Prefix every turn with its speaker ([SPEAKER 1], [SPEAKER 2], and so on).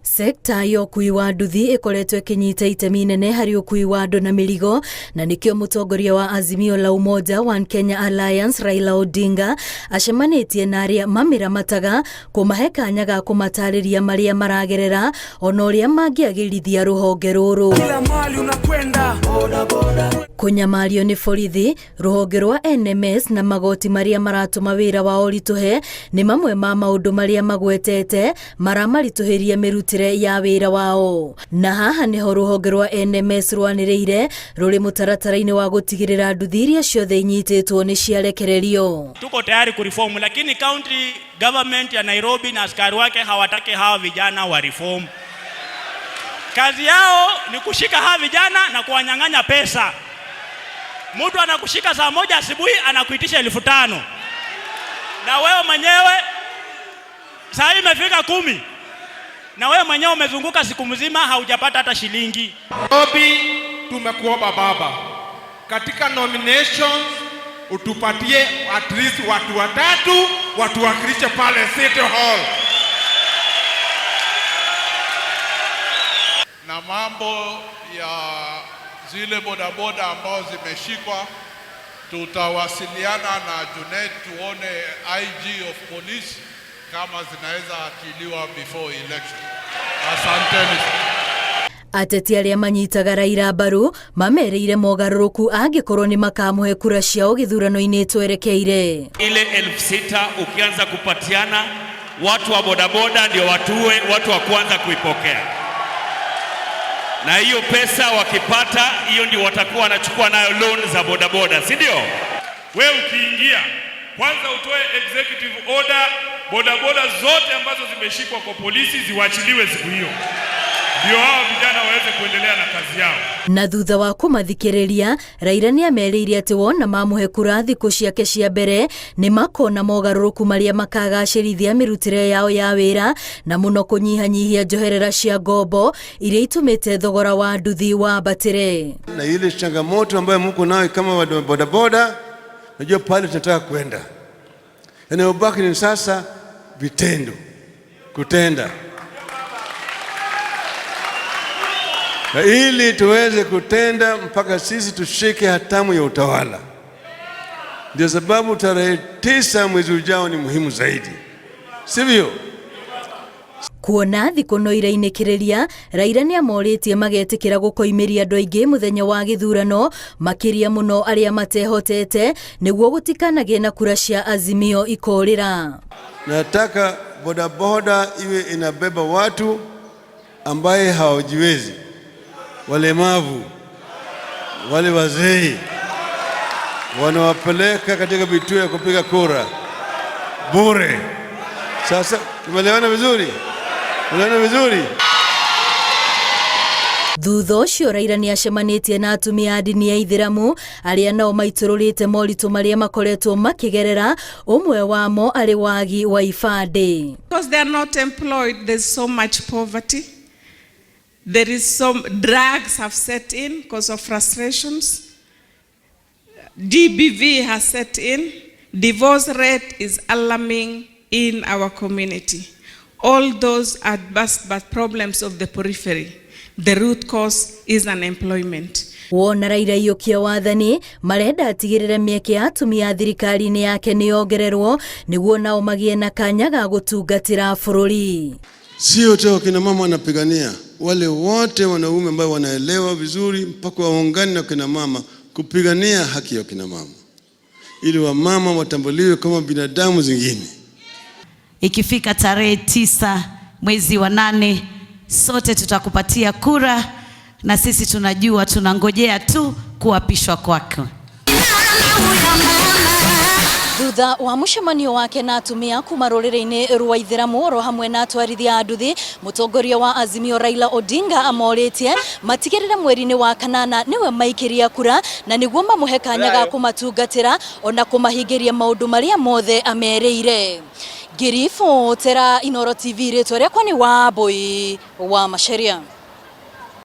[SPEAKER 1] Sekta ya ũkui wa nduthi ĩkoretwo ĩkĩnyita itemi inene harĩ ũkui wa andũ na mĩrigo, na nĩkĩo mũtongoria wa Azimio la Umoja One Kenya Alliance Raila Odinga acemanĩtie na arĩa mamĩramataga kũmahe kanya ga kũmatarĩria marĩa maragerera ona ũrĩa mangĩagĩrithia rũhonge rũrũ.
[SPEAKER 2] Kila mahali unakwenda
[SPEAKER 1] Kũnyamario nĩ borithi, rũhonge rwa NMS na magoti marĩa maratũma wĩra wao ritũhe nĩ mamwe ma maũndũ marĩa magwetete maramaritũhĩria mĩrutĩre ya wĩra wao. Na haha nĩho rũhonge rwa NMS rwanĩrĩire rũrĩ mũtaratara-inĩ wa gũtigĩrĩra nduthi iria ciothe inyitĩtwo nĩ ciarekererio.
[SPEAKER 3] Tuko tayari kureform, lakini county government ya Nairobi na askari wake hawataki hawa vijana wa reform. Kazi yao ni kushika hawa vijana na kuwanyang'anya pesa. Mtu anakushika saa moja asubuhi anakuitisha 5,000. Na wewe mwenyewe saa hii imefika 10. Na wewe mwenyewe umezunguka siku mzima haujapata hata shilingi.
[SPEAKER 4] Nairobi tumekuomba baba, katika nomination utupatie at least watu 3 watuwakilishe pale City Hall.
[SPEAKER 5] Na mambo ya zile bodaboda ambao zimeshikwa, tutawasiliana na Junet tuone IG of police kama zinaweza akiliwa before election. Asanteni.
[SPEAKER 1] Ateti arĩa manyitaga Raila mbaru mamereire mogarũrũku angĩkorwo nĩ makamuhe kura ciao gĩthurano-inĩ twerekeire.
[SPEAKER 6] Ile 6,000 ukianza kupatiana, watu wa bodaboda ndio watu wa kwanza kuipokea. Na hiyo pesa wakipata, hiyo ndio watakuwa wanachukua nayo loan za bodaboda, si ndio?
[SPEAKER 7] Wewe ukiingia, kwanza utoe executive order, bodaboda zote ambazo zimeshikwa kwa polisi ziwachiliwe siku hiyo. Ndio hao vijana waweze kuendelea na kazi yao.
[SPEAKER 1] Na thutha wa kũmathikĩrĩria, Raila nĩamerĩire atĩ wona mamuhe kura thikũ ciake cia mbere nĩ makona mogarũrũku marĩa makagacĩrithia mĩrutĩre yao ya wĩra na mũno kũnyihanyihia njoherera cia ngombo iria itumĩte thogora wa nduthi wambatĩre.
[SPEAKER 8] Na ile changamoto ambayo mko nayo kama bodaboda, najua pale tunataka kwenda. Yanayobaki ni sasa vitendo, kutenda. Na ili tuweze kutenda mpaka sisi tushike hatamu ya utawala. Ndio sababu tarehe 9 mwezi ujao ni muhimu zaidi. Sivyo?
[SPEAKER 1] Kuona thikũ no irainĩkĩrĩria, Raila nĩamorĩtie magetĩkĩra gũkoimĩria andũ aingĩ mũthenya wa gĩthurano, makĩria mũno arĩa matehotete, nĩguo gũtikanagĩe na kura cia Azimio ikorĩra.
[SPEAKER 8] Nataka bodaboda iwe inabeba watu ambaye hawajiwezi, walemavu, wale wazee, wanawapeleka katika vituo ya kupiga kura bure. Sasa tumeelewana vizuri? Tumeelewana vizuri?
[SPEAKER 1] Thutha ũcio Raila nĩacemanĩtie na atumia a ndini ya aithĩramu arĩa nao maitũrũrĩte moritũ marĩa makoretwo makĩgerera, ũmwe wamo arĩ wagi wa ibandĩ.
[SPEAKER 9] Because they are not employed, there's so much poverty. There is some drugs have set in because of frustrations. GBV has set in. Divorce rate is alarming in our community. All those are but problems of the periphery. The root cause is unemployment.
[SPEAKER 1] Wona Raila iyũkia wathani, marenda atigĩrĩre mĩeke ya atumia thirikari-inĩ yake nĩyongererwo nĩguo nao magĩe na kanya ga gũtungatĩra bũrũri.
[SPEAKER 8] Sio tu kina mama wanapigania, wale wote wanaume ambao wanaelewa vizuri mpaka waungane na kina mama kupigania haki ya kina mama, ili wamama watambuliwe kama binadamu zingine.
[SPEAKER 10] Ikifika tarehe 9 mwezi wa 8, sote tutakupatia kura, na sisi tunajua tunangojea tu kuapishwa kwako.
[SPEAKER 1] Thutha wa mũcemanio wake na atumia kuma rũrĩrĩ-inĩ rwa aithĩramu ro hamwe na atwarithia a nduthi, mũtongoria wa Azimio Raila Odinga amorĩtie matigĩrĩre mweri-inĩ wa kanana nĩwe maikĩria kura na nĩguo mamũhe kanya ga kũmatungatĩra ona kũmahingĩria maũndũ marĩa mothe amerĩire. Ngiribotera Inooro TV rĩtwa rĩakwa nĩ Wambui wa Macharia.